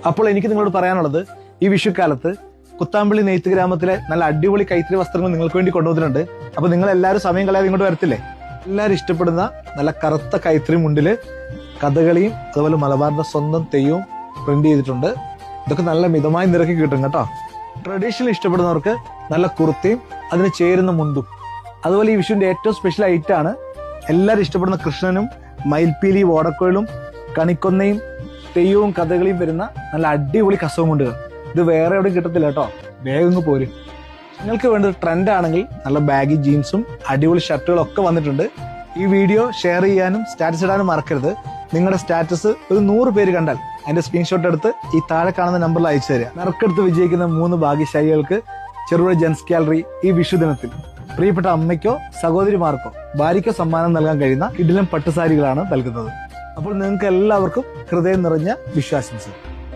അപ്പോൾ എനിക്ക് നിങ്ങളോട് പറയാനുള്ളത്, ഈ വിഷുക്കാലത്ത് കുത്താമ്പള്ളി നെയ്ത്ത് ഗ്രാമത്തിലെ നല്ല അടിപൊളി കൈത്തറി വസ്ത്രങ്ങൾ നിങ്ങൾക്ക് വേണ്ടി കൊണ്ടുവന്നിട്ടുണ്ട്. അപ്പൊ നിങ്ങൾ എല്ലാവരും സമയം കളയാതെ ഇങ്ങോട്ട് വരത്തില്ലേ? എല്ലാവരും ഇഷ്ടപ്പെടുന്ന നല്ല കറുത്ത കൈത്തറി മുണ്ടില് കഥകളിയും അതുപോലെ മലബാറിന്റെ സ്വന്തം തെയ്യവും പ്രിന്റ് ചെയ്തിട്ടുണ്ട്. ഇതൊക്കെ നല്ല മിതമായ നിരക്ക് കിട്ടും കേട്ടോ. ട്രഡീഷണൽ ഇഷ്ടപ്പെടുന്നവർക്ക് നല്ല കുർത്തയും അതിന് ചേരുന്ന മുണ്ടും. അതുപോലെ ഈ വിഷുവിന്റെ ഏറ്റവും സ്പെഷ്യൽ ഐറ്റാണ് എല്ലാവരും ഇഷ്ടപ്പെടുന്ന കൃഷ്ണനും മയിൽപ്പീലി ഓടക്കോയിലും കണിക്കൊന്നയും തെയ്യവും കഥകളിയും വരുന്ന നല്ല അടിപൊളി കസവ് മുണ്ടുകൾ. ഇത് വേറെ എവിടെയും കിട്ടത്തില്ല കേട്ടോ. വേഗം പോരും. നിങ്ങൾക്ക് വേണ്ടത് ട്രെൻഡ് ആണെങ്കിൽ നല്ല ബാഗി ജീൻസും അടിപൊളി ഷർട്ടുകളും ഒക്കെ വന്നിട്ടുണ്ട്. ഈ വീഡിയോ ഷെയർ ചെയ്യാനും സ്റ്റാറ്റസ് ഇടാനും മറക്കരുത്. നിങ്ങളുടെ സ്റ്റാറ്റസ് ഒരു 100 പേര് കണ്ടാൽ അതിന്റെ സ്ക്രീൻഷോട്ട് എടുത്ത് ഈ താഴെ കാണുന്ന നമ്പറിൽ അയച്ചു തരിക. നറുക്കെടുത്ത് വിജയിക്കുന്ന 3 ഭാഗ്യശാലികൾക്ക് ചെറുപുഴ ജെൻസ് ഗാലറി ഈ വിഷു ദിനത്തിൽ പ്രിയപ്പെട്ട അമ്മയ്ക്കോ സഹോദരിമാർക്കോ ഭാര്യയ്ക്കോ സമ്മാനം നൽകാൻ കഴിയുന്ന കിടിലൻ പട്ടുസാരികളാണ് നൽകുന്നത്. അപ്പോൾ നിങ്ങൾക്ക് എല്ലാവർക്കും ഹൃദയം നിറഞ്ഞ വിശ്വാസംസ്.